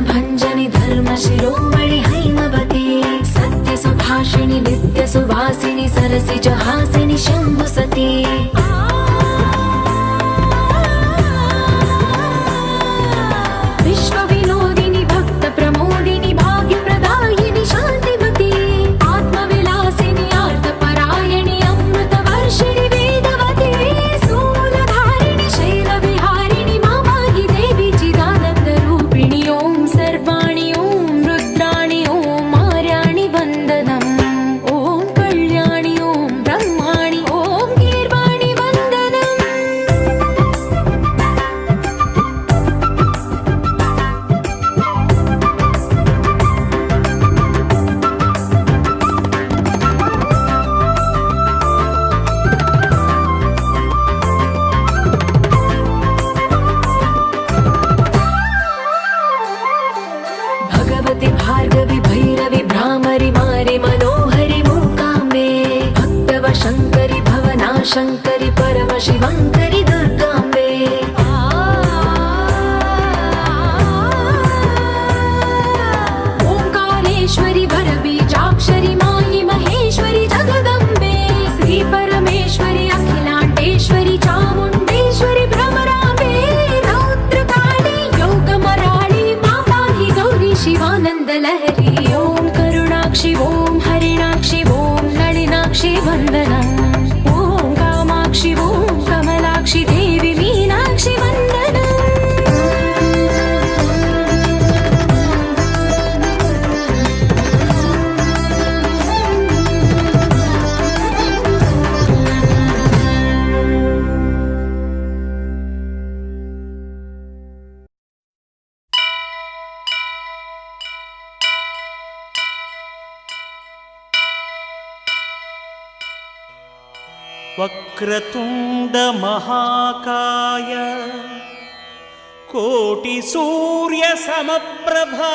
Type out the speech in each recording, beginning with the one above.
भञ्जनि धर्म शिरोमणि हैमवते सत्य सुभाषिणि नित्य सुवासिनि सरसिज हासिनि शम्भुसती विश्व विनोदिनि भक्त प्रमोदिनि भाग्य प्रदायिनि शान्तिवती आत्मविलासिनि आर्तपरायणि अमृत वर्षिणि वेदवते सूलधारिणि शैलविहारिणि मामाहि देवी चिदानन्द रूपिणि ॐ सर्वाणि ॐ रुद्राणि ॐ आर्याणि वन्दनम् ॐ कल्याणि ॐ ब्रह्माणि ॐ गीर्वाणि वन्दनम् भगवति भार्गवि भैरवि भ्रामरि मारि मनोहरि मूकाम्बे भक्तव शङ्करि भवनाशङ्करि परम शिवङ्करि दुर्गाम्बे ओङ्कारेश्वरि वरबीजाक्षरि मायि महेश्वरि जगदम्बे श्री परमेश्वरि अखिलाण्डेश्वरि चामुण्डेश्वरि भ्रमराम्बे रौद्रकाली योगमराळि माताहि गौरी शिवानन्दलहरी ॐ करुणाक्षि ॐ हरिणाक्षि ॐ नलिनाक्षि वन्दनम् ॐ कामाक्षि ॐ कमलाक्षि देवी मीनाक्षि वन्दनम् वक्रतुण्ड महाकाय कोटि सूर्य समप्रभा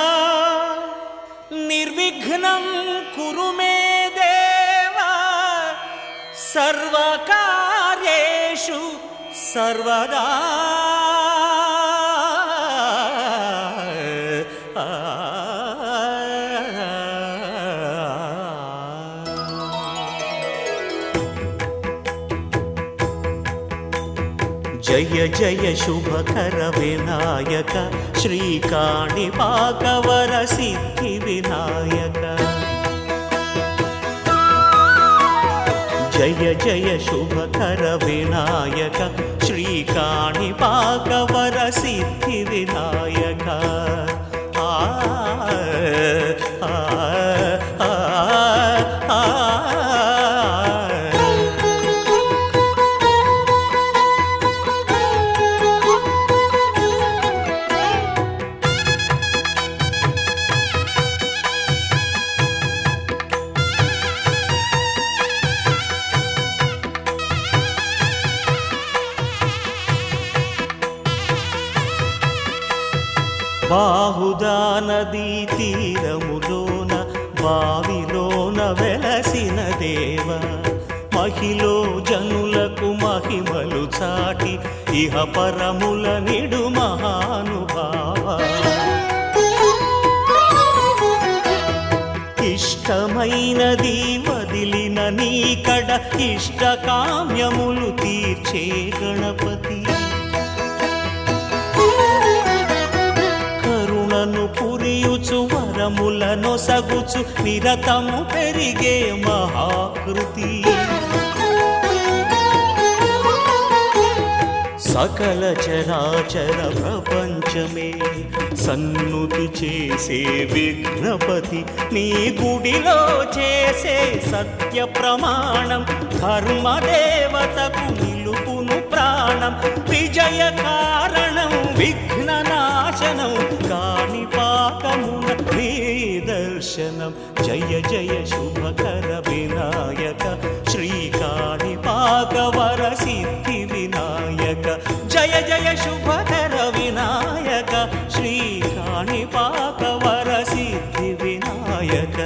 निर्विघ्नं कुरु मे देव सर्वकार्येषु सर्वदा जय जय शुभकर विनायक श्रीकाणिपाकवर सिद्धि विनायक जय जय शुभकर विनायक श्रीकाणिपाकवर सिद्धि विनायक आ आ आ आ బాహుదా నదీ తీరములోన బావిలోన వెలసిన దేవ మహిలో జనులకు మహిమలు చాటి ఇహ పరముల నిడు మహానుభావ ఇష్టమైనది వదిలిన నీకడ ఇష్టకామ్యములు తీర్చే గణపతి కరుణను పురియుచు వరములను సగుచు నిరతము పెరిగే మహాకృతి సకల చరాచర ప్రపంచమే సన్నుతి చేసే విఘ్నపతి నీ గుడిలో చేసే సత్య ప్రమాణం ధర్మదేవతకు నిలుపును ప్రాణం విజయ కారణం విఘ్న నాశనం కాణిపాకమున నీ దర్శనం జయ జయ శుభకర వినాయక శ్రీ కాణిపాక వర సిద్ధి వినాయక జయ జయ శుభకర వినాయక శ్రీ కాణిపాక వర సిద్ధి వినాయక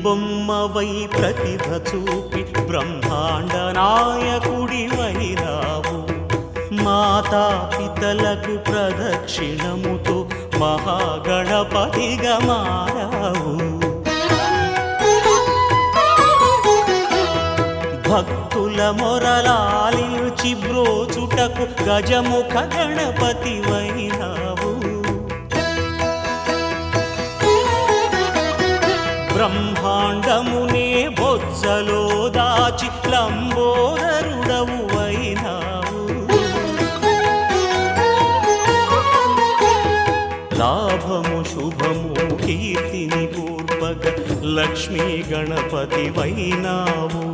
బొమ్మవై ప్రతిభ చూపి బ్రహ్మాండ నాయకుడివైనావు మాతా పితలకు ప్రదక్షిణముతో మహాగణపతిగా మారావు భక్తుల మొరలాలించి బ్రోచుటకు గజముఖ గణపతివైనావు బ్రహ్మాండమునే బొజ్జలో దాచి లంబోదరుడవు అయినావు లాభము శుభము కీర్తిని పూర్వక లక్ష్మీ గణపతి వైనావు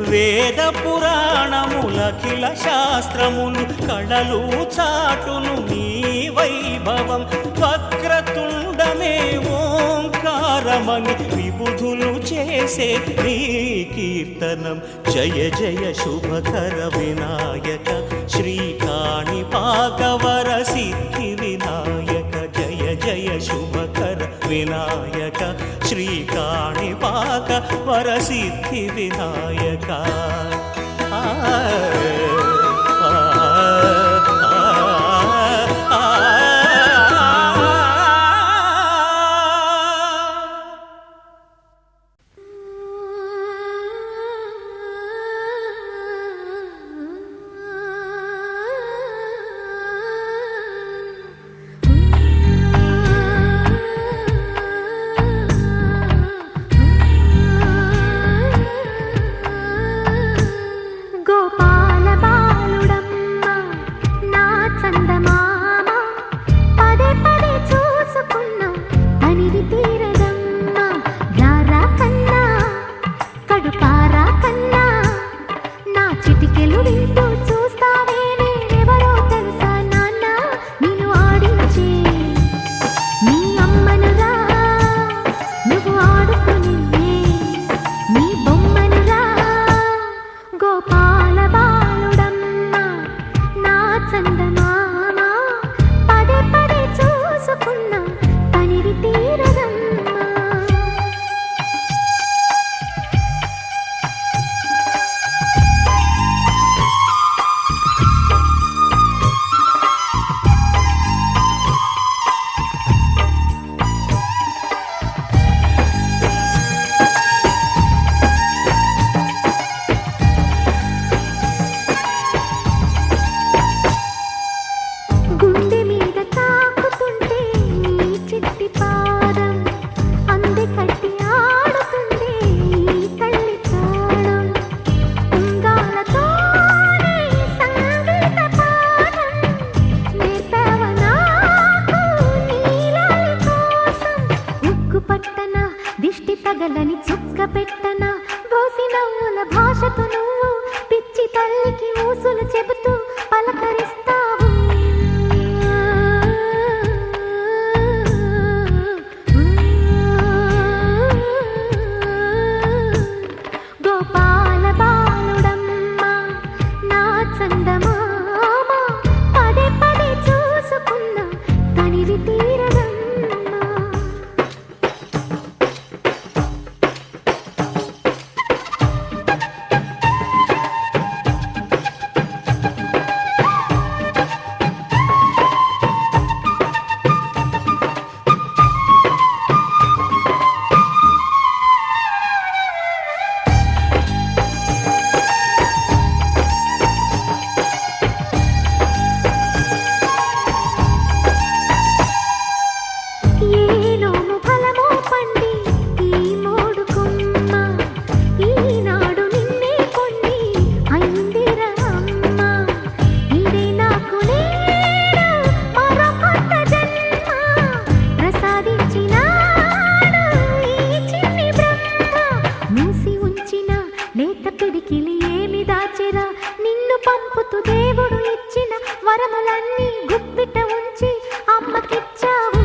వేద పురాణములఖిల శాస్త్రములు కళలు చాటును నీ వైభవం వక్రతుండమే ఓంకారమని విబుధులు చేసే నీ కీర్తనం జయ జయ శుభకర వినాయక శ్రీ కాణిపాక వర సిద్ధి వినాయక జయ జయ శుభకర వినాయక శ్రీ కాణిపాక వర సిద్ధి వినాయక గోపాల పగలని చుక్క పెట్టనా బోసి నవ్వుల భాషతో నువ్వు పిచ్చి తల్లికి ఊసులు చెబుతూ పలకరిస్తావు గోపాల బాలుడమ్మ నా చందమామ పదే పదే చూసుకున్న తనివి తీరదమ్మా ఏలోము ఫలము పండి ఈ మోడుకుమ్మ ఈనాడు నిన్నే కొన్ని అయిందిరా అమ్మ ఇదే నాకు నేడు మరో కొత్త జన్మ ప్రసాదించినాడు ఈ చిన్ని బ్రహ్మ మూసి ఉంచిన లేత పిడికిలి ఏమి దాచెరా నిన్ను పంపుతూ దేవుడు ఇచ్చిన వరములన్నీ గుప్పిట ఉంచి అమ్మకిచ్చావు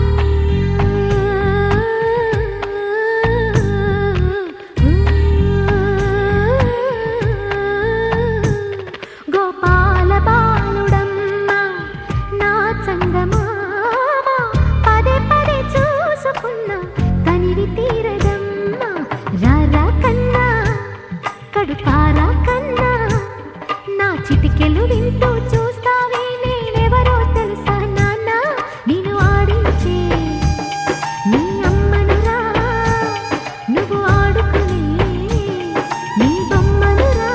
గోపాల బాలుడమ్మ నా చందమామ పదే పదే చూసుకున్న తనివి తీరదమ్మ రారా కన్నా కడుపారా కన్నా నా చిటికెలు వింటూ చూస్తావే నేనెవరో తెలుసా నాన్న నేను ఆడించే నీ అమ్మనురా నువ్వు ఆడుకునే నీ బొమ్మనురా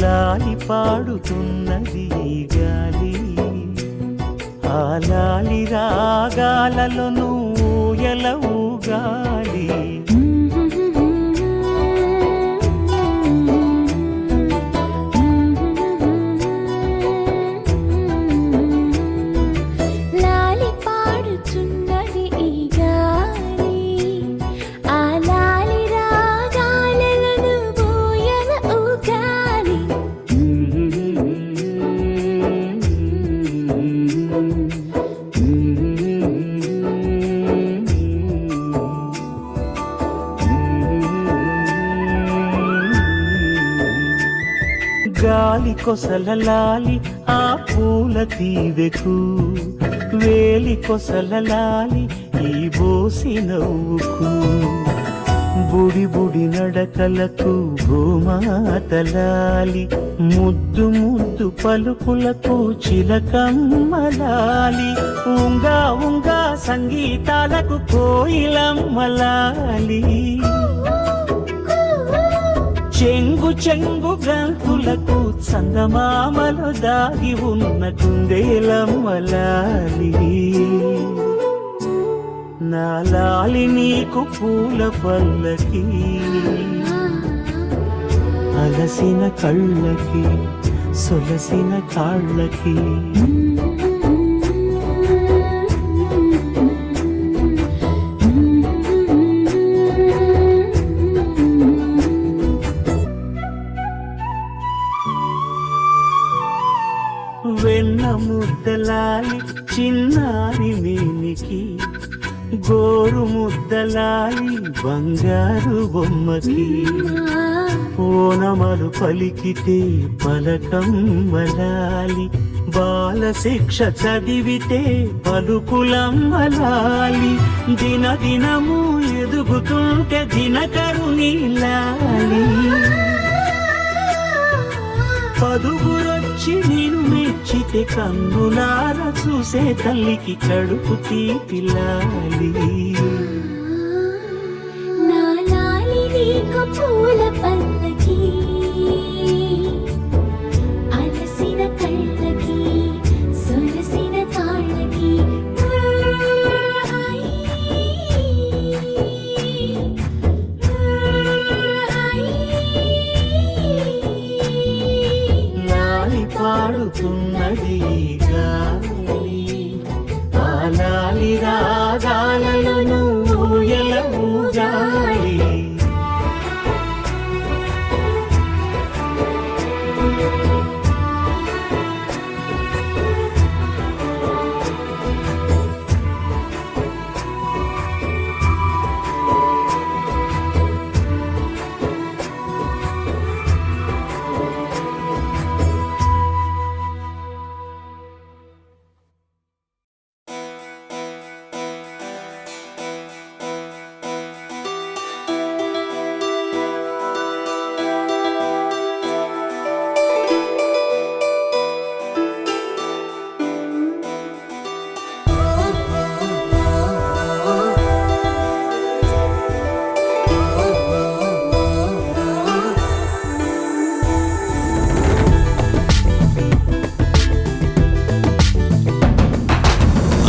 లాలి పాడుతున్నది గాలి, ఆ లాలి రాగాలలో నువ్వు ఎలవుగాలి. లాలి పాడుచున్నది ఈ గాలి, ఆ లాలి రాగాలలో నువ్వు ఎలవుగాలి. గాలి కొసల లాలి ఆ పూల తీవెకు, వేలి కొసల లాలి ఈ బోసి నవ్వుకు, బుడి బుడి నడకలకు భూమాతలాలి, ముద్దు ముద్దు పలుకులకు చిలకమ్మలాలి, ఉంగా ఉంగా సంగీతాలకు కోయిలమ్మలాలి, చెంగు చెంగు గంతులకు చందమామలు దాగి ఉన్న కుందేలమ్మలాలి. నా లాలి నీకు పూల పల్లకి, అలసిన కళ్ళకి సొలసిన కాళ్ళకి. వెన్న ముద్దలాలి చిన్నారి మేనికి, గోరు ముద్దలాలి బంగారు బొమ్మకి, ఓనమలు పలికితే పలకమ్మలాలి, బాల శిక్ష చదివితే పలుకులమ్మలాలి, దిన దినము ఎదుగుతుంటే దినకరుని లాలి, పదుగురొచ్చి నేను మెచ్చితే కన్నులార చూసే తల్లికి కడుపు తీపిలాలి. నా లాలి నీకు పూల పల్లకి, అలసిన కళ్ళకి సొలసిన తాళ్ళకి. పాడుతున్నది గాలి, ఆ లాలి రాగాలలో నువ్వు ఎలవుగాలి.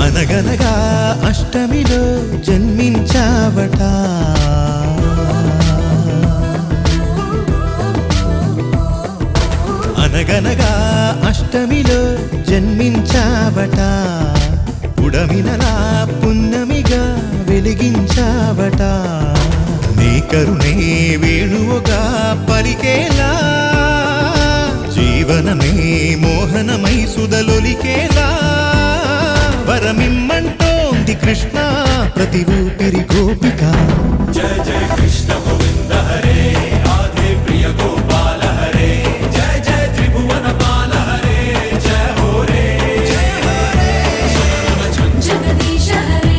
అనగనగా అష్టమిలో జన్మించావట, అనగనగా అష్టమిలో జన్మించావట, పుడమినలా పున్నమిగా వెలిగించావట, నీ కరుణే వేణువుగా పలికేలా, జీవనమే మోహనమై సుధలొలికేలా, వరమిమ్మంటోంది కృష్ణ ప్రతి ఊపిరి గోపిక. జయ జయ కృష్ణ గోవింద హరే, రాధే ప్రియ గోపాల హరే, జయ జయ త్రిభువన పాల హరే, జయ హో రే జగదీశ హరే,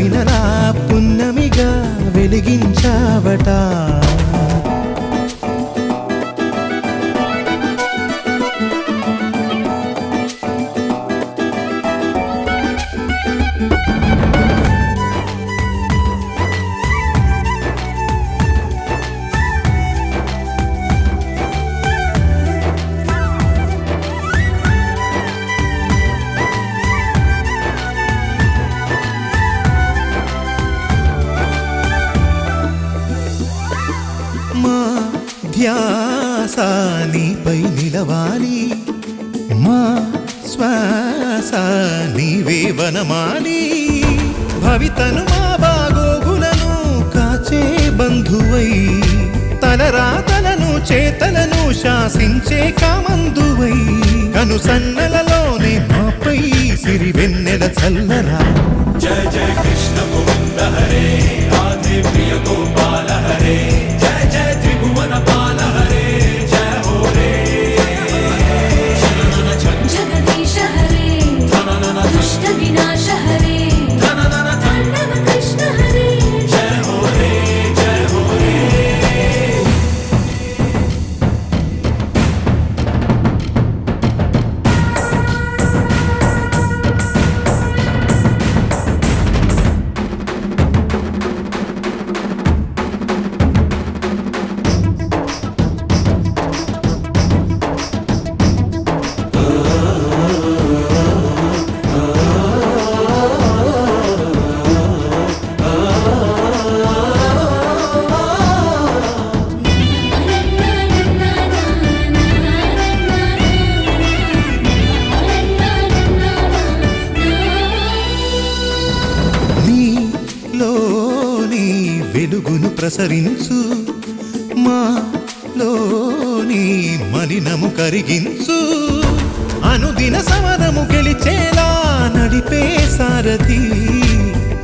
వెన్నెలలా పున్నమిగా వెలిగించావట. మా ధ్యాస నీపై నిలవాలి, మా శ్వాస నీవే వనమాలి. భవితను మా బాగోగులను కాచే బంధువై, తలరాతలను చేతలను శాసించే కామందువై, కనుసన్నలలోనే మాపై సిరి వెన్నెల చల్లరా. जय जय कृष्ण गोविंद हरे राधे प्रिय गोपाल हरे जय जय त्रिभुवन पाल हरे जय हो रे जगदीश हरे दुष्ट विनाश हरे तांडव कृष्ण हरे जय हो रे जय हो रे. నీలోని వెలుగును ప్రసరించు, మాలోని మలినము కరిగించు. అనుదిన సమరము గెలిచేలా నడిపే సారథి,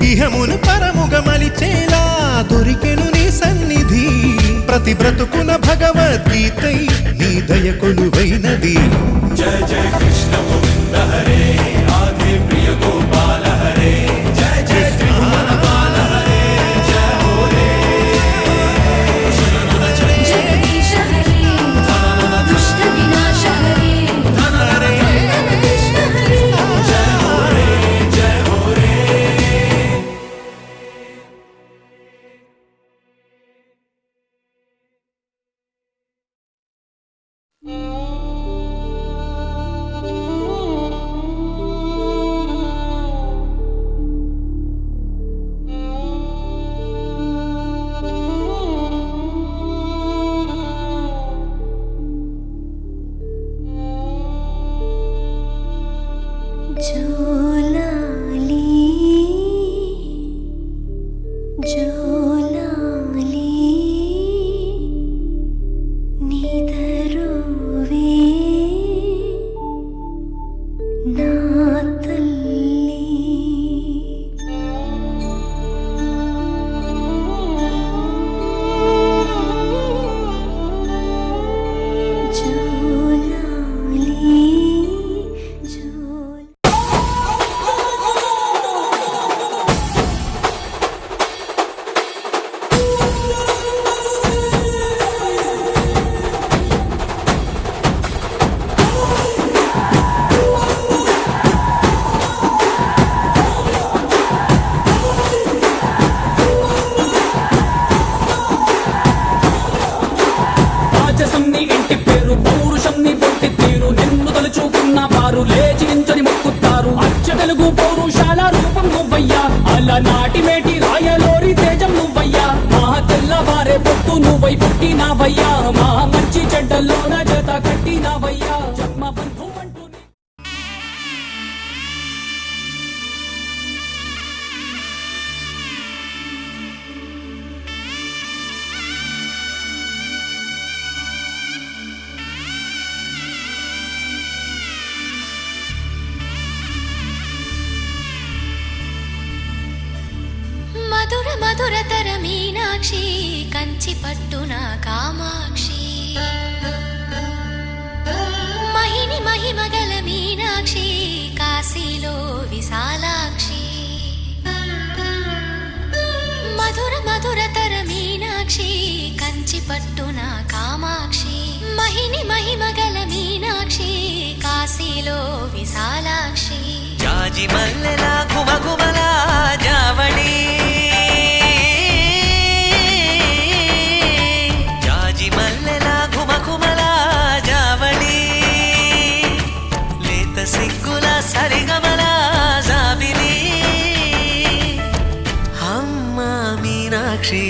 ఇహమును పరముగా మలిచేలా దొరికెను నీ సన్నిధి. ప్రతి బ్రతుకున భగవద్గీతై నీ దయ కొలువైనది. जय जय कृष्ण गोविंद हरे राधे प्रिय गोपाल हरे जय जय त्रिभुवन पाल हरे जय हो रे जगदीश हरे दुष्ट विनाश हरे तांडव कृष्ण हरे जय हो रे जय हो रे. జోలాలి జోలాలి నిదరువే నా తల్లి. జోలాలి జోలాలి రాజసం నీ ఇంటి పేరు పౌరుషం నీ పొట్టి తీరు నిన్ను తలుచుకున్న వారు లేచి నించని మొక్కుతారు. అచ్చ తెలుగు పౌరుషాల రూపం నువ్వయ్యా, అలనాటి మేటి రాయలోరి తేజం నువ్వయ్యా. మా తెల్లవారే పొత్తు నువ్వై పుట్టినావయ్యా, మా మంచి చెడ్డల్లోన జత కట్టినావయ్యా. జన్మ బంధు అంటూ మధుర మధురతర మీనాక్షి కంచి పట్టున కామాక్షి మహిని మహిమగల మీనాక్షి కాశీలో విశాలాక్షి కంచి పట్టున కామాక్షి మహిని మహిమగల మీనాక్షి కాశీలో విశాలాక్షి జాజి మల్లెల గుమగుమల జావళి జాజి మల్లెల గుమగుమల జావళి లేత సిగ్గుల సరిగమల జాబిలి అమ్మ మీనాక్షి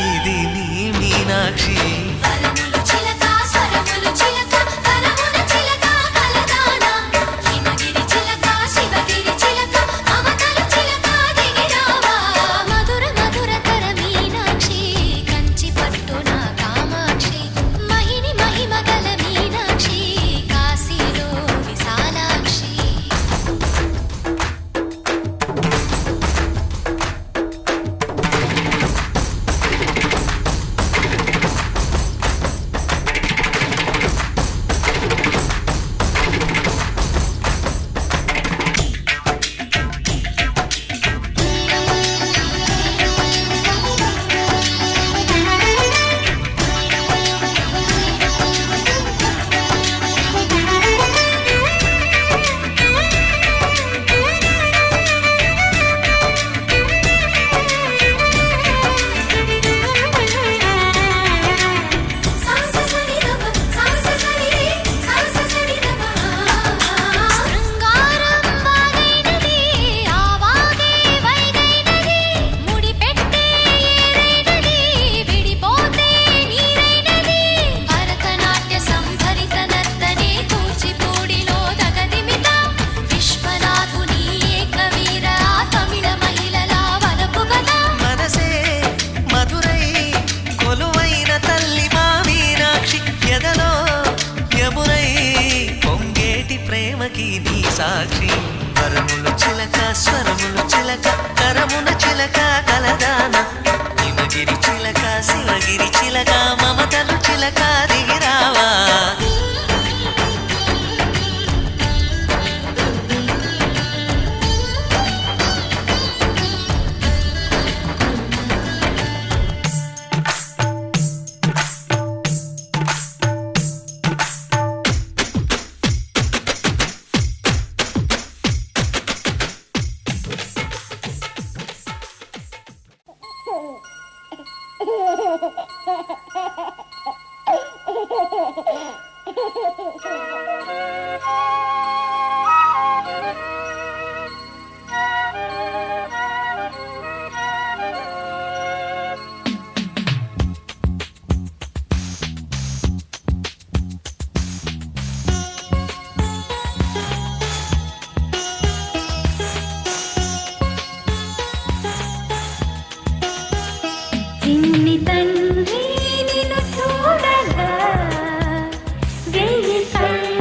ఇది నీ మీనాక్షి వరములు చిలక స్వరములు చిలక కరమున చిలక కలదాన హిమగిరి చిలక శివగిరి చిలక అవతల చిలక దిగిరావా మధుర మధుర తర మీనాక్షి కంచి పట్టున కామాక్షి మహిని మహిమగల మీనాక్షి కాశీలో విశాలాక్షి మనసే మధురై కొలువైన తల్లి మా మీనాక్షి ఎదలో యమునై పొంగేటి ప్రేమకి నీ సాక్షి వరములు చిలక స్వరములు చిలక కరమున చిలక కలదాన హిమగిరి చిలక శివగిరి చిలక మమతలు చిలక దిగిరావా చిన్ని తండ్రి నిన్ను చూడగా వెయ్యి కళ్ళ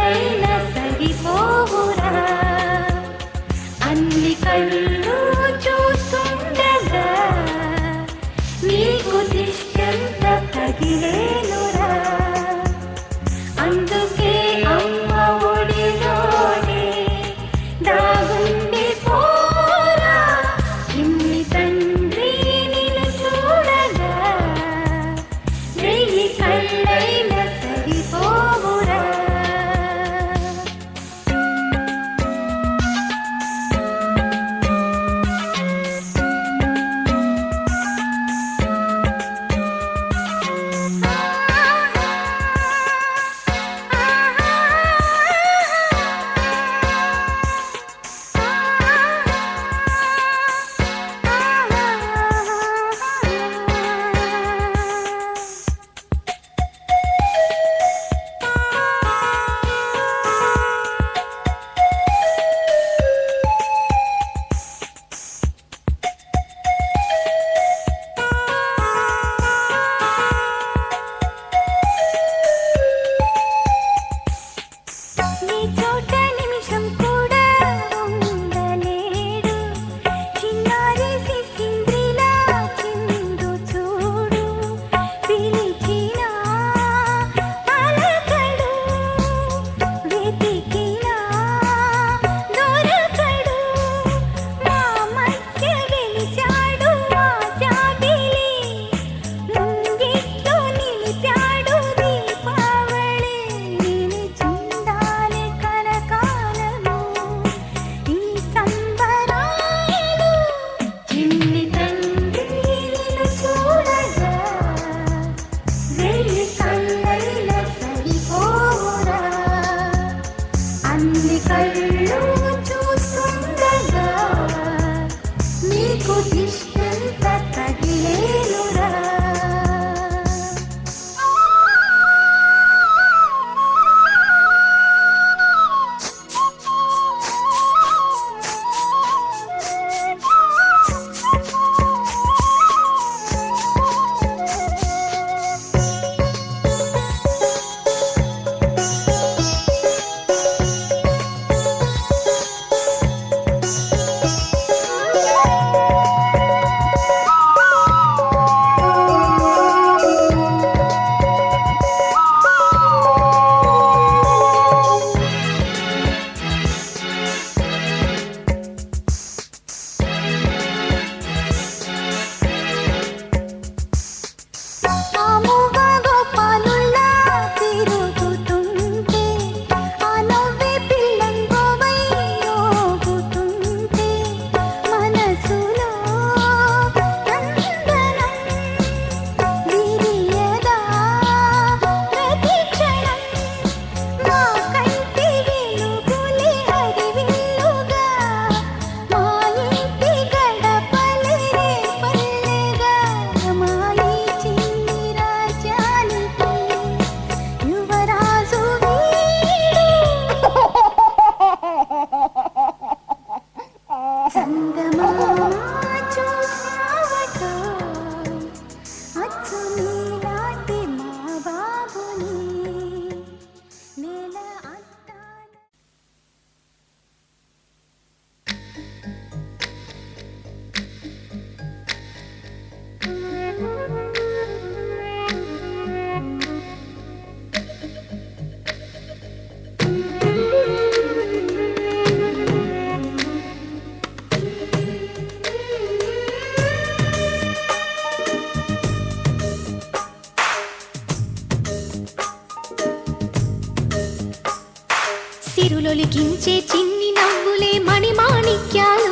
సిరులొలికించే చిన్ని నవ్వులే మణిమాణిక్యాలు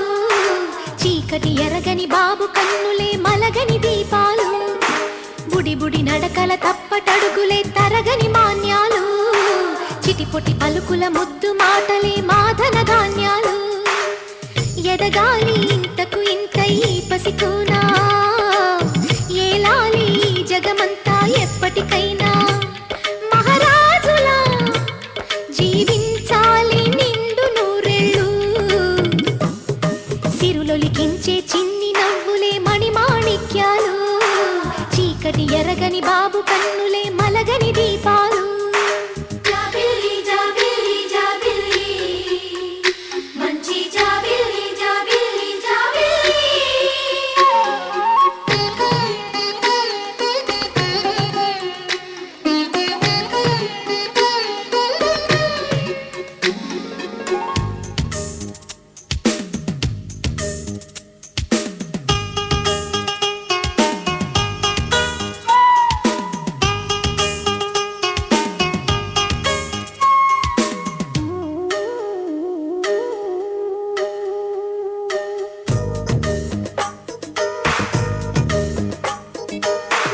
చీకటి ఎరగని బాబు కన్నులే మలగని దీపాలు బుడి బుడి నడకల తప్పటడుగులే తరగని మాన్యాలు చిటిపొటి పలుకుల ముద్దు మాటలే మాధన ధాన్యాలు ఎదగాలి ఇంతకు ఇంత ఈ పసికోనా ఏలాలి జగమంతా ఎప్పటికైనా మహారాజులా జీవించాలి నిండు నూరేళ్ళు సిరులొలికించే చిన్ని నవ్వులే మణిమాణిక్యాలు చీకటి ఎరగని బాబు కన్నులే మలగని దీపాలు జాబిల్లి జాబిల్లి జాబిల్లి మంచి జాబిల్లి జాబిల్లి జాబిల్లి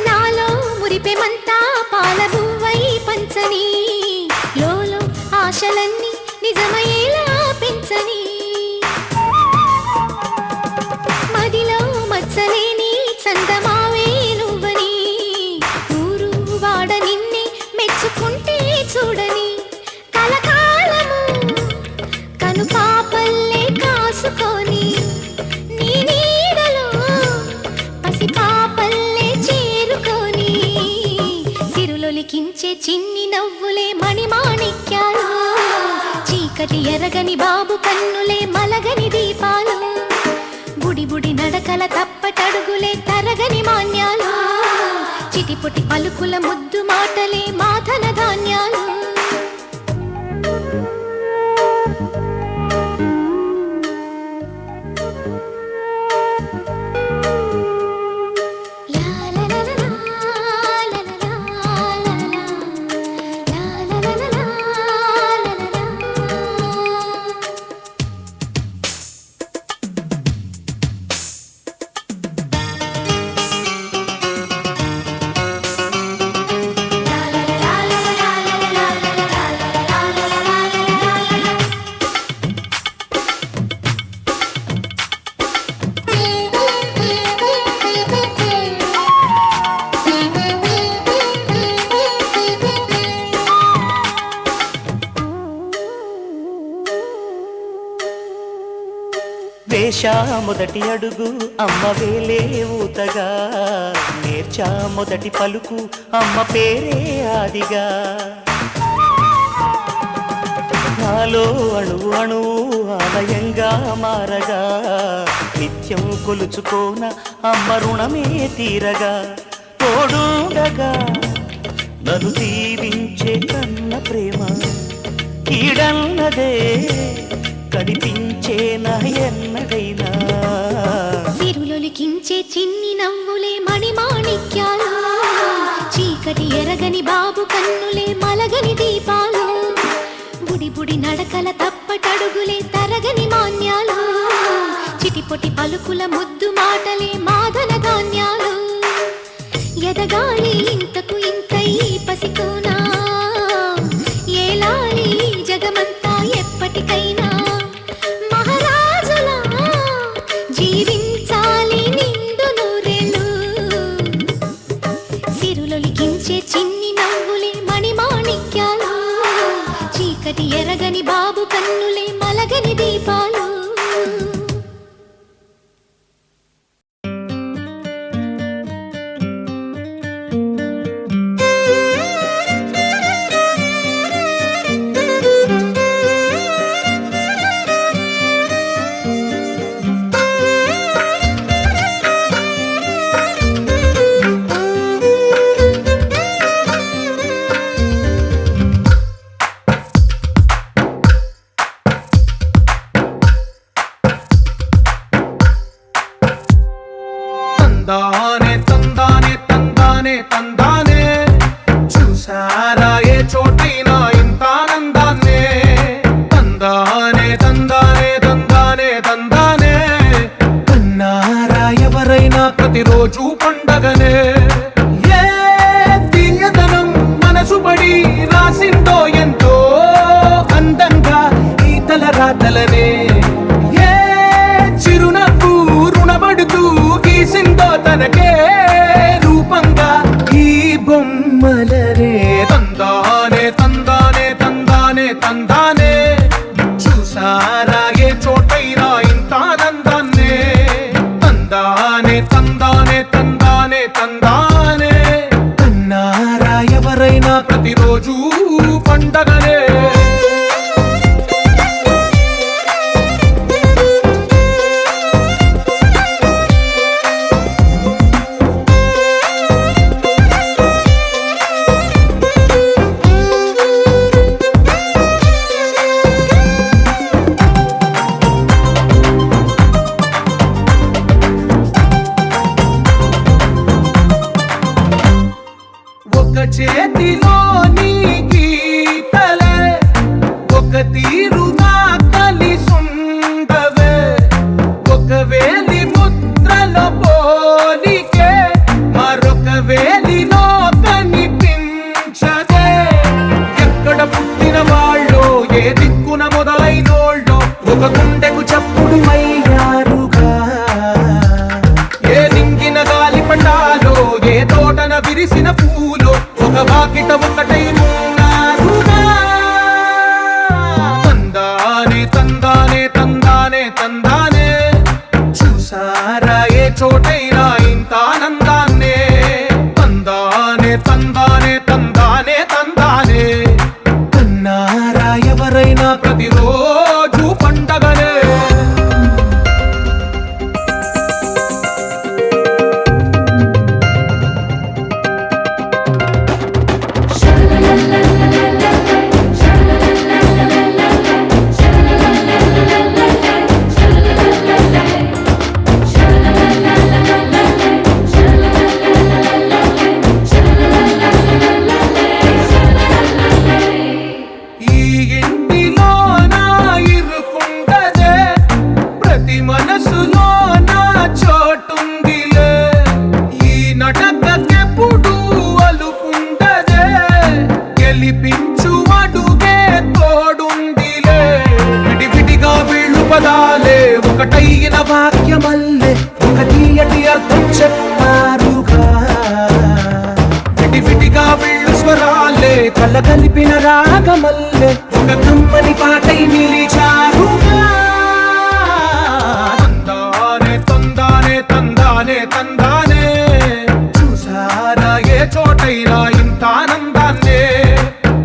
నాలో మురిపెమంతా పాలబువ్వై పంచని లోలో ఆశలన్నీ నిజమయ్యేలా పెంచని మదిలో మచ్చలేని చందమావే నువ్వని ఊరు వాడ నిన్నే మెచ్చుకుంటే చూడని కలకాలము కను పాపల్లే కాసుకొని నీ నీడలో పసి పాపల్లే చేరుకొని సిరులొలికించే చిన్ని నవ్వులే మణిమాణిక్యాలు చీకటి ఎరగని బాబు కన్నులే మలగని దీపాలు బుడి బుడి నడకల తప్పటడుగులే తరగని మాన్యాలు చిటిపుటి పలుకుల ముద్దు మాటలే మాధన ధాన్యాలు వేశా మొదటి అడుగు అమ్మ వేలే ఊతగా నేర్చా మొదటి పలుకు అమ్మ పేరే ఆదిగా నాలో అణువు అణువు ఆలయంగా మారగా నిత్యం కొలుచుకోన అమ్మ రుణమే తీరగా తోడుండగా నన్ను దీవించే కన్న ప్రేమ కీడన్నదే కనిపించేనా ఎన్నడైనా సిరులొలికించే చిన్ని నవ్వులే మణిమాణిక్యాలు చీకటి ఎరగని బాబు కన్నులే మలగని దీపాలు బుడి బుడి నడకల తప్పటడుగులే తరగని మాన్యాలు చిటిపొటి పలుకుల ముద్దు మాటలే మాధన ధాన్యాలు ఎదగాలి ఇంతకు ఇంత ఈ పసికోనా ఏలాలి జగమంతా ఎప్పటికైనా మహారాజులా జీవించాలి నిండు నూరేళ్ళు సిరులొలికించే చిన్ని నవ్వులే మణిమాణిక్యాలు చీకటి ఎరగని బాబు కన్నులే మలగని దీపాలు తందానే తందానే తందానే తందానే చూసారా ఏ చోటైనా ఇంత ఆనందాన్నే తందానే ఎవరైనా ప్రతిరోజు పండగనే. ఏ తీయదనం మనసు పడి రాసిందో ఎంతో అందంగా ఈ తల రాతలనే. ఏ చిరునవ్వు రుణపడుతూ గీసిందో తనకే రూపంగా ఈ బొమ్మలనే. తందానే తందానే తందానే తందానే, చూసారా ఏ చోటైనా ఇంత ఆనందాన్నే. తందానే తందానే తందానే తందానే, అన్నారా ఎవరైనా ప్రతిరోజు పండగనే. ఒక చేతిలో నీ గీతలే ఒక తీరుగా కలిసుండవే. ఒక వేలి ముద్రల పోలికే మరొక వేలిలో కనిపించదే. ఎక్కడ పుట్టిన వాళ్ళో ఏ దిక్కున మొదలైనోళ్ళో ఒక గుండెకు చప్పుడు అయ్యారుగా. ఏ నింగిన గాలి పటాలో ఏ తోటన విరిసిన పూలో ఒక వాకిట ఒకటై ఉన్నారుగా. తందానే తందానే తందానే తందానే, చూసారా ఏ చోటైనా ఇంత ఆనందాన్నే. తందానే తందానే తందానే తందానే, అన్నారా ఎవరైనా ప్రతిరోజు పండగనే. ఈ ఇంటిలో నా ఇరుకుండదే, ప్రతి మనసులో నా చోటుందిలే. ఈ నటకెప్పుడు అలుపుండదే, గెలిపించు అడుగే తోడుందిలే. విడివిడిగా వీళ్ళు పదాలే ఒకటైన వాక్యమల్లే ఒక తీయటి అర్థం చెప్పారుగా. విడివిడిగా వీళ్ళు స్వరాలే కల కలిపిన రాగమల్లే ఒక కమ్మని పాటై నిలిచారుగా. తందానే తందానే తందానే తందానే, చూసారా ఏ చోటైనా ఇంత ఆనందాన్నే.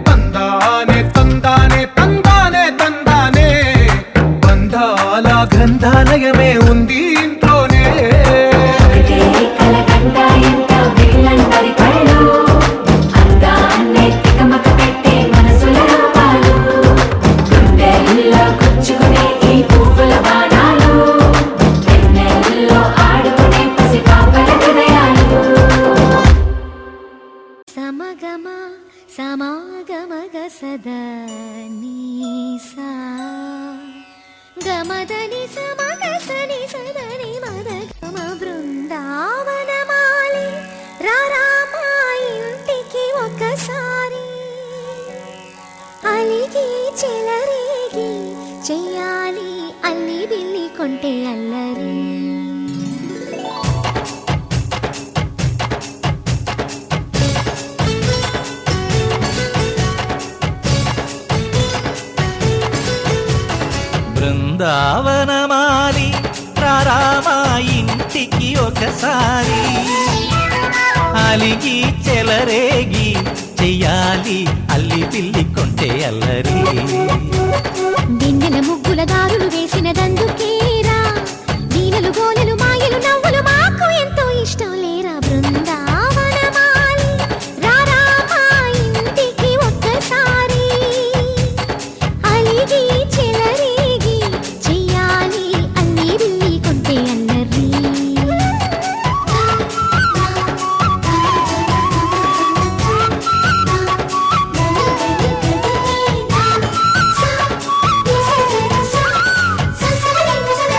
తందానే తందానే తందానే తందానే, బంధాల గ్రంథాలయమే ఉంది ఇంట్లోనే. సమగమ సమాగమగ సదా నీసా గమదని సమగ సని సదని మద గమ బృందావనమాలి రారామా ఇంటికి ఒకసారి. అలిగి చెలరేగి చెయ్యాలి అల్లి బిల్లి కొంటే అల్లరి. బృందావనమాలి రారామా ఇంటికి ఒకసారి. అలిగి చెలరేగి చెయ్యాలి అల్లి పిల్లి కొంటే అల్లరి. దిన్నెల ముగ్గుల దారులు వేసిన దందుకేరా, వీణలు గోలెలు మాయలు నవ్వులు మాకు ఎంతో ఇష్టం లేరా. బృందావనమాలి రారామా ఇంటికి ఒక్కసారి. అలిగి చెలరేగి చెయ్యాలి అల్లి బిల్లి కొంటే అల్లరి. Sa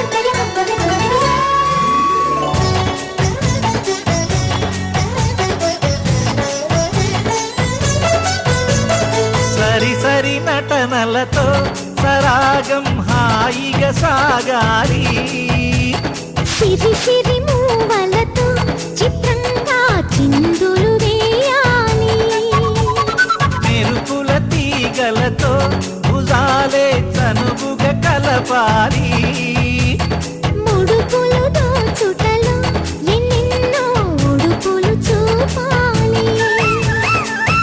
నటనలతో సరాగం హాయిగా సాగాలి. సిరి సిరి మూవలతో చిత్రంగా చిందులు వేయాలి. మెరుపుల తీగలతో భుజాలే చనువుగా కలపాలి. ముడుపులు దోచుటలో ఎన్నెన్నో ఉడుపులు చూపాలి.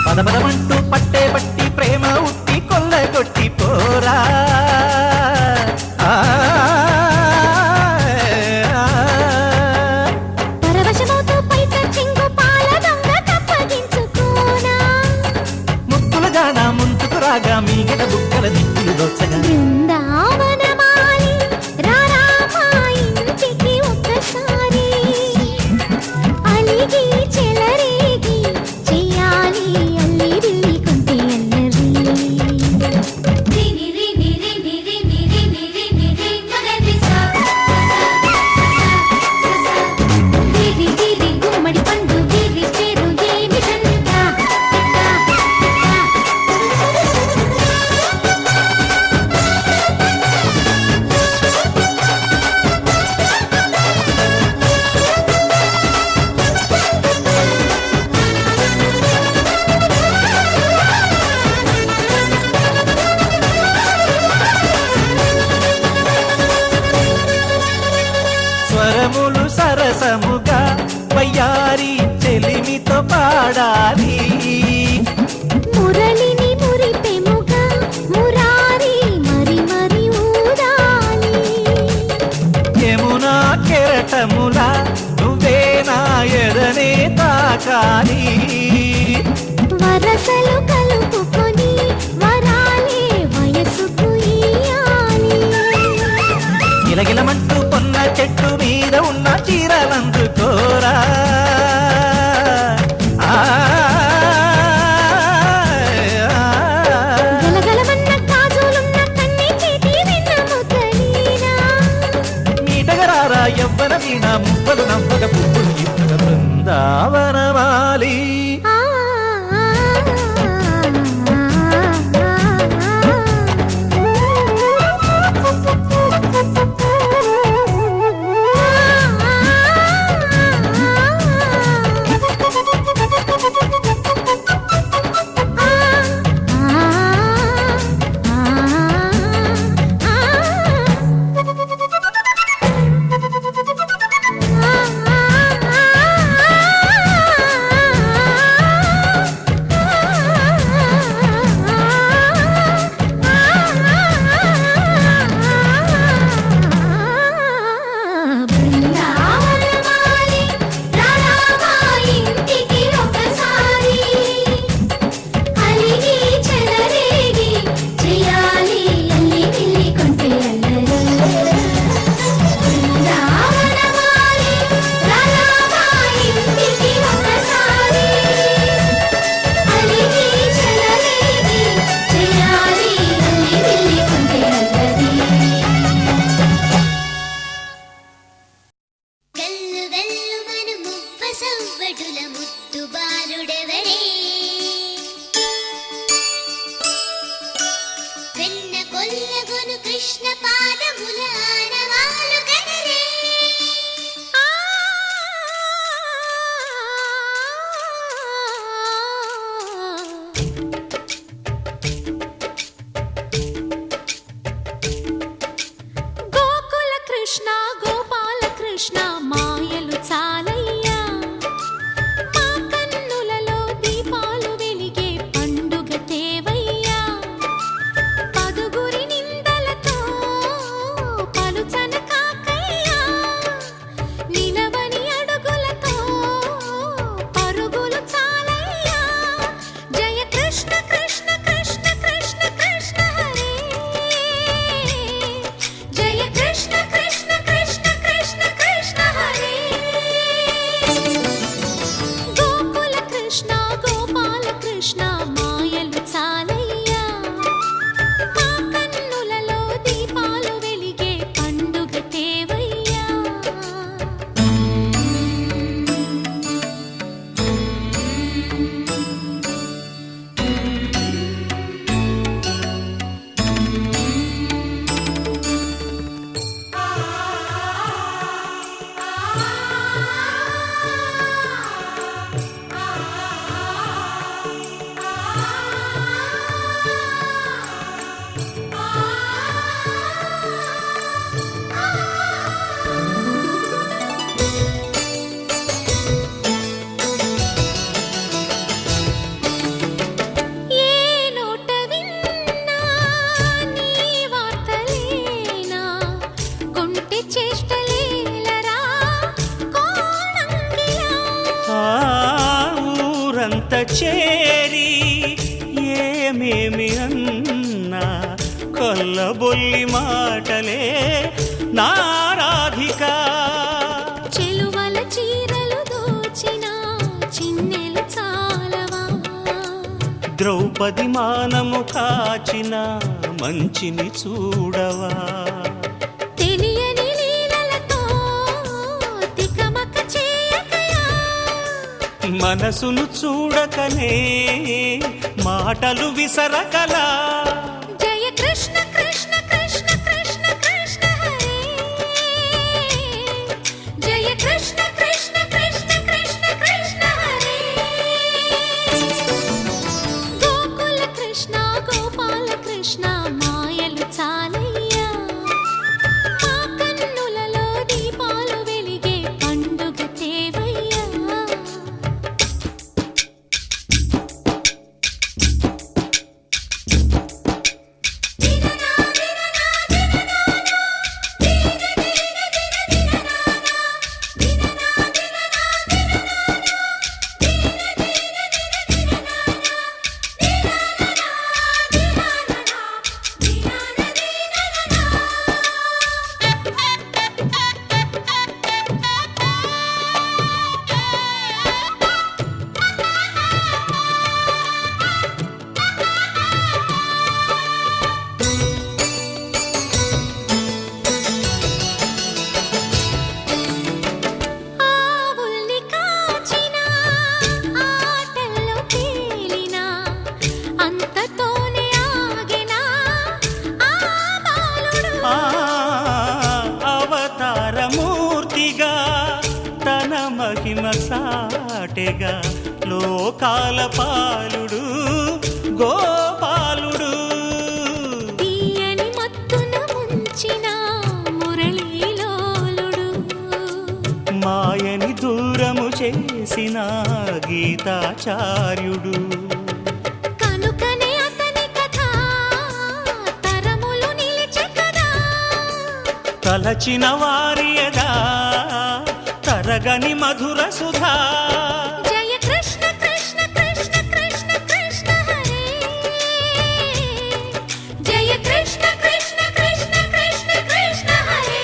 పదపదమంటూ పట్టే పట్టి ప్రేమ ఉట్టి కొల్లగొట్టి పోరా. పరవశమవుతూ పైట చెంగు పాల దొంగ కప్పగించుకోనా. ముక్కుల జాన ముందుకు రాగా మీగడ బుక్కల దిక్కులు దోచగా బృందావనమాలి రారా మా ఇంటికి ఒక్కసారి. అలిగి చెలరేగి చెయ్యాలి అల్లి బిల్లి కొంటే అల్లరి. రిని రిని రిని రిని రిని రిని రి మగరి సా రిరి రిరి గుమ్మడి పండు రిరి పేరు ఏమిటంట. స్వరములు సరసముగా వయ్యారి చెలిమితో పాడాలి. మురళిని మురిపెముగా మురారి మరి మరి ఊదాలి. యమునా కెరటములా నువ్వే నా ఎదనే తాకాలి. వరసలు కలుపుకొని వరాలే వయసుకు ఇయ్యాలి. గిలగిలమంటూ పొన్న చెట్టు మీద ఉన్న చీరలందుకోరా. గలగలమన్న కాజులున్న కన్ని చేతి వెన్న ముద్దలీనా. మీటగరారా ఎవ్వర వీణ మువ్వలు నవ్వగ పువ్వులు ఇవ్వగ బృందావనమాలి. ఆ బృందావనమాలి రారా మా ఇంటికి ఒకసారి. అలిగి చెలరేగి చెయ్యాలి అల్లి బిల్లి కొంటే అల్లరి. బృందావనమాలి రారా మా ఇంటికి ఒకసారి. అలిగి చెలరేగి చెయ్యాలి అల్లి బిల్లి కొంటే అల్లరి. గల్లు గల్లు మను మువ్వ సవ్వడుల ముద్దు బాలుడెవరే. వెన్న కొల్లగొను కృష్ణ పాదముల ఆనవాలు కనరే. గోకుల కృష్ణ గోపాల కృష్ణ మాయలు చాలయ్యా. మా చేరి ఏమేమి అన్నా కొల్లబొల్లి మాటలే నారాధిక. చెలువల చీరలు దోచిన చిన్నెలు చాలవా, ద్రౌపది మానము కాచిన మంచిని చూడవా, తెలియని లీలలతో తికమక చేయకయా, మనసును చూడకనే మాటలు విసరకలా. జయ కృష్ణ కృష్ణ కృష్ణ కృష్ణ కృష్ణ హరే, జయ కృష్ణ కృష్ణ కృష్ణ కృష్ణ కృష్ణ హరే. గోకుల కృష్ణ గోపాల కృష్ణ మాయలు చాలయ్యా, మా కన్నులలో దీపాలు వెలిగే పండుగ తేవయ్యా. ఆవుల్ని కాచిన ఆటల్లో తేలిన అంతతోనే ఆగిన ఆ బాలుడు, ఆ అవతారమూర్తిగా తన మహిమ సాటెగా లోకాల పాలుడు గోపాలుడు. తీయని మత్తున ముంచిన మురళీలోలుడు, మాయని దూరము చేసిన గీతాచార్యుడు. కనుకనే అతని కథ తరములు నిలిచె కదా, తలచిన వారియదా తరగని మధుర సుధా. జయ కృష్ణ కృష్ణ కృష్ణ కృష్ణ కృష్ణ హరే, జయ కృష్ణ కృష్ణ కృష్ణ కృష్ణ కృష్ణ హరే.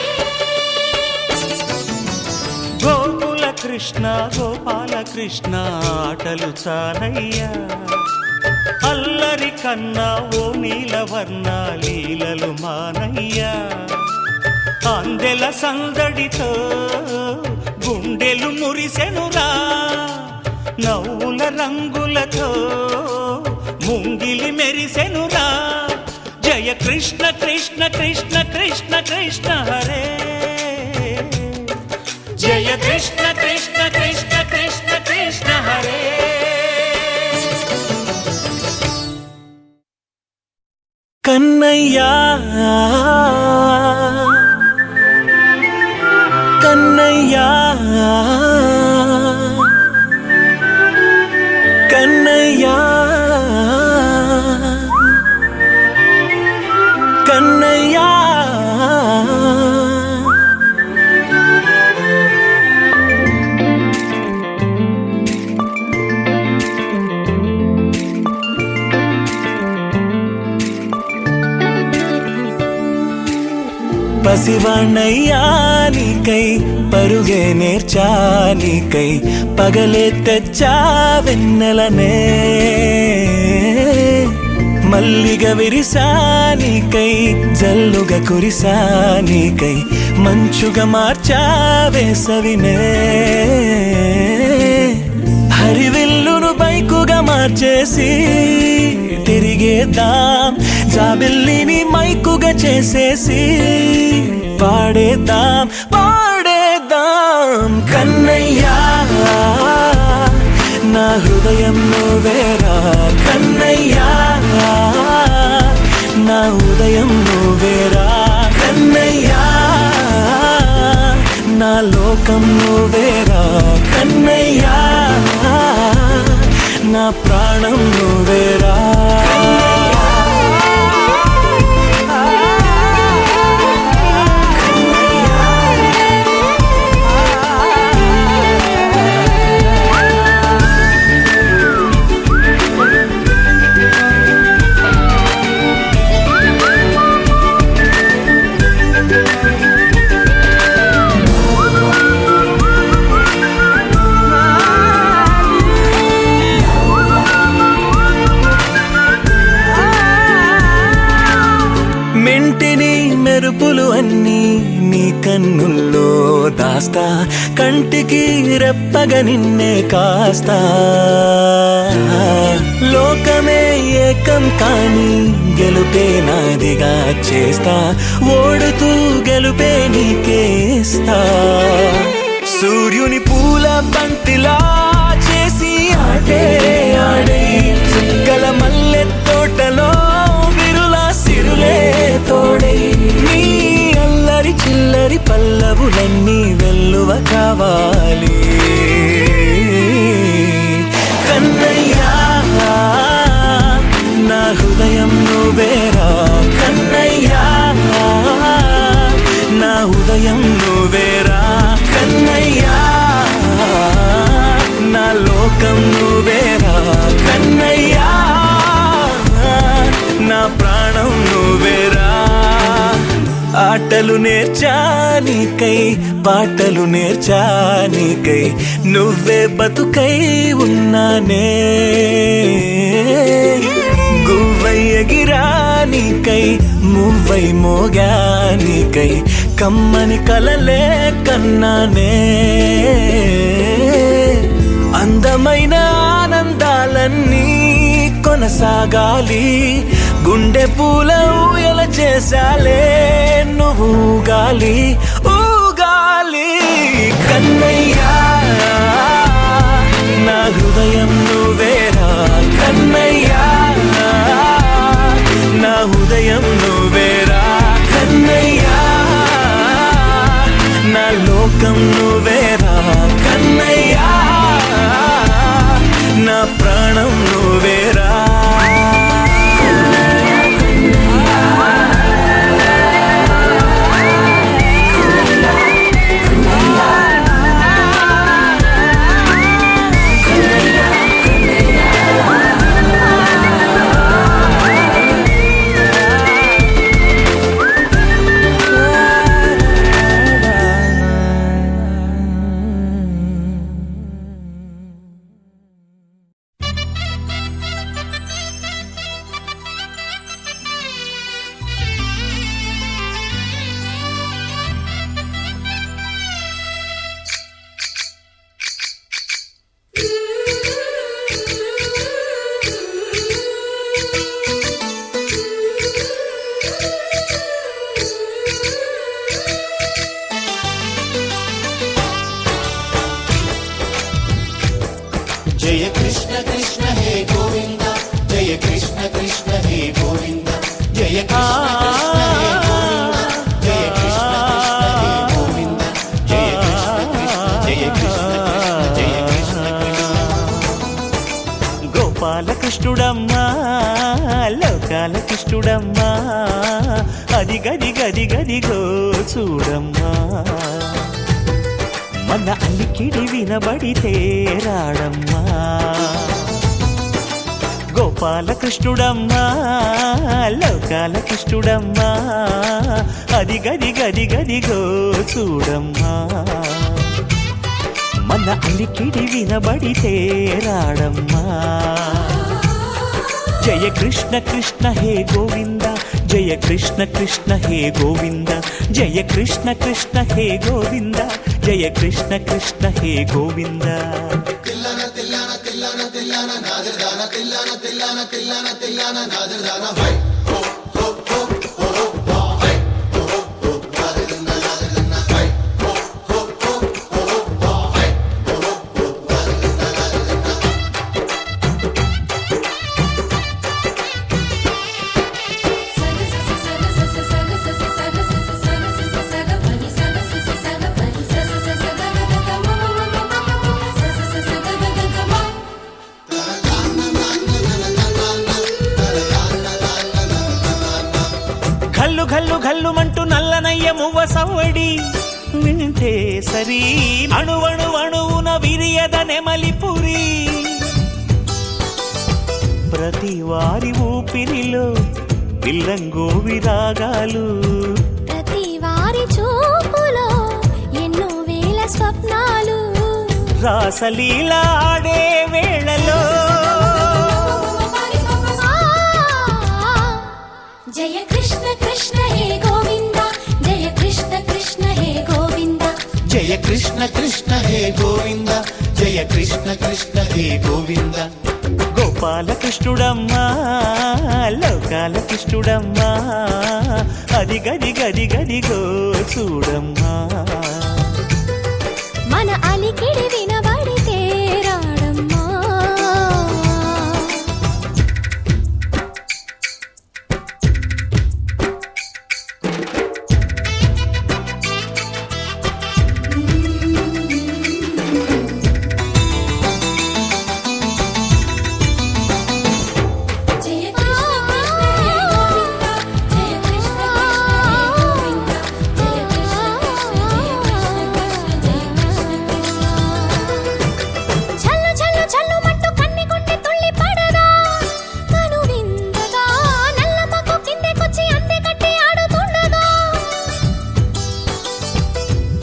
గోకుల కృష్ణ గోపాల కృష్ణ ఆటలు చాలయ్యా, అల్లరి కన్నా ఓ నీలవర్ణ లీలలు మానయ్యా. అందెల సందడితో గుండెలు మురిసెనురా, నవ్వుల రంగులతో ముంగిలి మెరిసెనురా. జయ కృష్ణ కృష్ణ కృష్ణ కృష్ణ కృష్ణ హరే, జయ కృష్ణ కృష్ణ కృష్ణ కృష్ణ కృష్ణ హరే. కన్నయ్యా కన్నయ్యా కన్నయ్యా కన్నయ్యా. పసివాణ్ణయ్యా నీకై పరుగే నేర్చా నీకై పగలే తెచ్చా వెన్నెలనే, మల్లిగ విరిసా నీకై జల్లుగా కురిసా నీకై మంచుగా మార్చా వేసవినే, హరివిల్లును బైకుగా మార్చేసి తిరిగేద్దాం, జాబిల్లిని మైకుగా చేసేసి పాడేద్దాం పాడేద్దాం. కన్నయ్యా నా హృదయం నువ్వేరా, కన్నయ్యా నా ఉదయం నువ్వేరా, కన్నయ్యా నా లోకం నువ్వేరా, కన్నయ్యా నా ప్రాణం నువ్వేరా. వలపులు అన్నీ నీ కన్నుల్లో దాస్తా కంటికి రెప్పగా నిన్నే కాస్తా లోకమే ఏకం కాని గెలుపే నాదిగా చేస్తా ఓడుతూ గెలుపే నీకేస్తా సూర్యుని పూల బంతిలా చేసి ఆడే ఆడే చుక్కల మల్లె తోటలో విరులా సిరులే తోడే నీ అల్లరి చిల్లరి పల్లవులన్నీ వెల్లువ కావాలి కన్నయ్యా నా హృదయం నువ్వేరా కన్నయ్యా నా హృదయం నువ్వేరా కన్నయ్యా నా లోకం నువ్వేరా కన్నయ్యా నా ప్రాణం నువ్వేరా ఆటలు నేర్చానికై పాటలు నేర్చానికై నువ్వే బతుకై ఉన్నానే గువ్వై ఎగిరానికై మువ్వై మోగానికై కమ్మని కలలే కన్నానే అందమైన ఆనందాలన్నీ కొనసాగాలి గుండె పూల ఊయల చేసాలే నువ్వు ఊగాలి ఊగాలి కన్నయ్యా నా హృదయం నువ్వేరా కన్నయ్యా నా హృదయం నువ్వేరా కన్నయ్యా నా లోకం నువ్వేరా కన్నయ్యా నా ప్రాణం నువ్వేరా జయ కృష్ణ కృష్ణ హే గోవింద జయ కృష్ణ కృష్ణ హే గోవింద జయ కృష్ణ కృష్ణ హే గోవింద జయ కృష్ణ కృష్ణ హే గోవింద జయ కృష్ణ కృష్ణ జయ కృష్ణ కృష్ణ గోపాల కృష్ణుడమ్మా లోకాల కృష్ణుడమ్మా అది గది గది గదిగో చూడమ్మా మన అల్లికిడి వినబడితే రాడమ్మా గోపాల కృష్ణుడమ్మా లోకాల కృష్ణుడమ్మా అది గది గది గదిగో చూడమ్మా మన అల్లికిడి వినబడితే రాడమ్మా జయ కృష్ణ కృష్ణ హే గోవింద జయ కృష్ణ కృష్ణ హే గోవింద జయ కృష్ణ కృష్ణ హే గోవింద జయ కృష్ణ కృష్ణ హే గోవింద తిల్లన తిల్లన తిల్లన తిల్లన నాదర్దాన తిల్లన తిల్లన తిల్లన తిల్లన నాదర్దాన హై హో హో హో హో హో హై హో హో నాదర్దాన నాదర్దాన హై హో హో హో హో హో హై హో హో నాదర్దాన ఘల్లు ఘల్లు ఘల్లుమంటూ నల్లనయ్య మువ్వ సవ్వడి వింటే సరి అణువణు అణువున విరియద నెమలిపురి ప్రతి వారి ఊపిరిలో పిల్లంగో విరాగాలు ప్రతి వారి చూపులో ఎన్నో వేల స్వప్నాలు రాసలీల ఆడే వేళలో జయ కృష్ణ కృష్ణ హే గోవింద జయ కృష్ణ కృష్ణ హే గోవింద జయ కృష్ణ కృష్ణ హే గోవింద గోపాలకృష్ణుడమ్మా లోకాల కృష్ణుడమ్మా అది గది గది గదిగో చూడమ్మా మన అలికిడి వినబడితే రాడమ్మా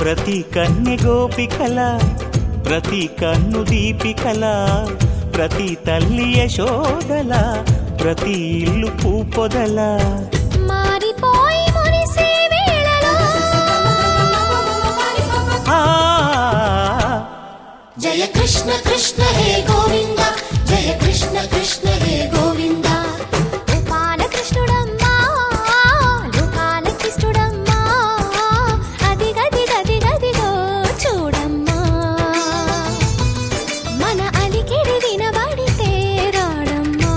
ప్రతి కన్య గోపికల ప్రతి కన్ను దీపికల ప్రతి తల్లి యశోదల ప్రతి ఇల్లు పూపొదల మారిపోయి మురిసే వేళలో జయ కృష్ణ కృష్ణ హే గోవింద జయ కృష్ణ కృష్ణ హే గోవింద గోపాలకృష్ణుడమ్మా లోకాల కృష్ణుడమ్మా అది గది గది గదిగో చూడమ్మా మన అలికిడి వినబడితే రాడమ్మా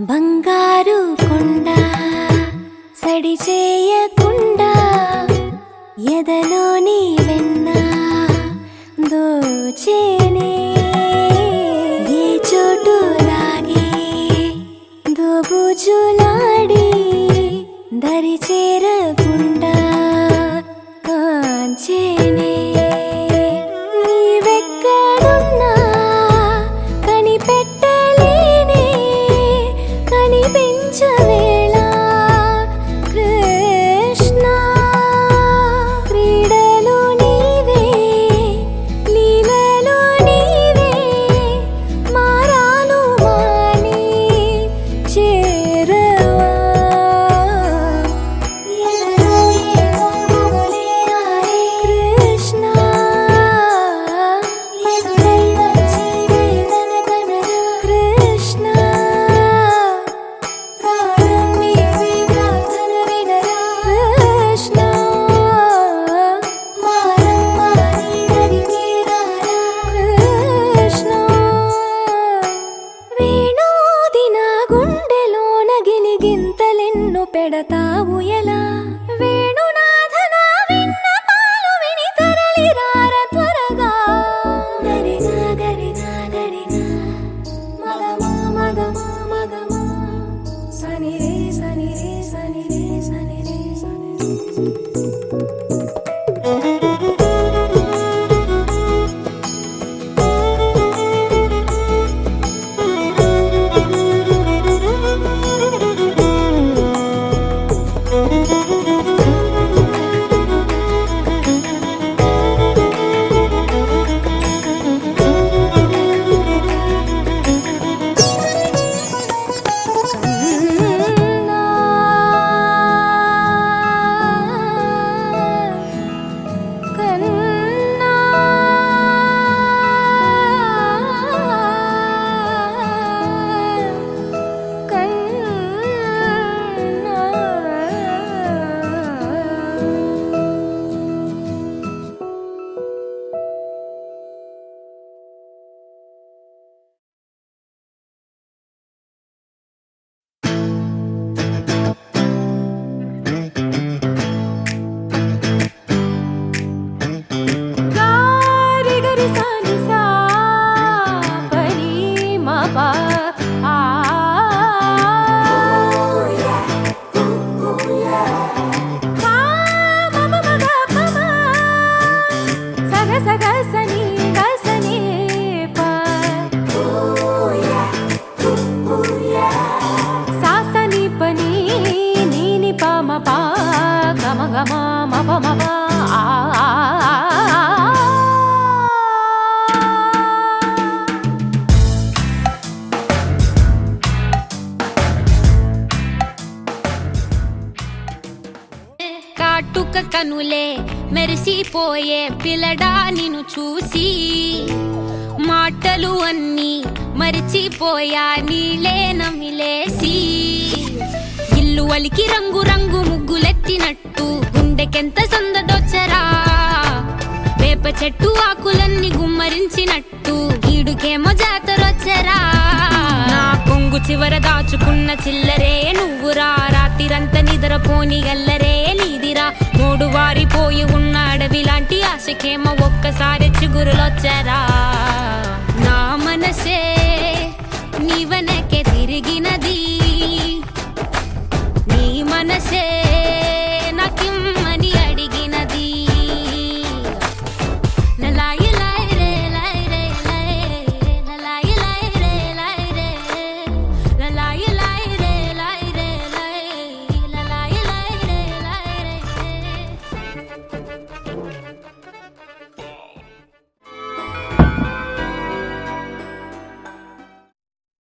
బంగారు కొండ సడి చేయకుండా ఎదలోని వెన్న దోచేనే ఏ చోటు లాగే దోబుజులాడి దరి చేరకుండా కాంచేనే నీవెక్కడున్నా కనిపెట్టలేనే కనిపించవేళ కృష్ణ క్రీడలోని గసగసని గసనే పా సాసని పని నీని పమ పా గమ గమ మప మప కాటుక కనులే మెరిసిపోయే పిల్లడా నిన్ను చూసి మాటలు అన్నీ మరిచిపోయా నీళ్ళే నమిలేసి ఇల్లు వలికి రంగు రంగు ముగ్గులెట్టినట్టు గుండెకెంత సందడొచ్చరా వేప చెట్టు ఆకులన్నీ గుమ్మరించినట్టు ఈడుకేమో జాతరొచ్చరా నా కొంగు చివర దాచుకున్న చిల్లరే నువ్వురా రాత్రిరంతా నిద్రపోని గల్లరే నీదిరా మూడు వారిపోయి ఉన్న అడవి లాంటి ఆశకేమో ఒక్కసారి చిగురులొచ్చరా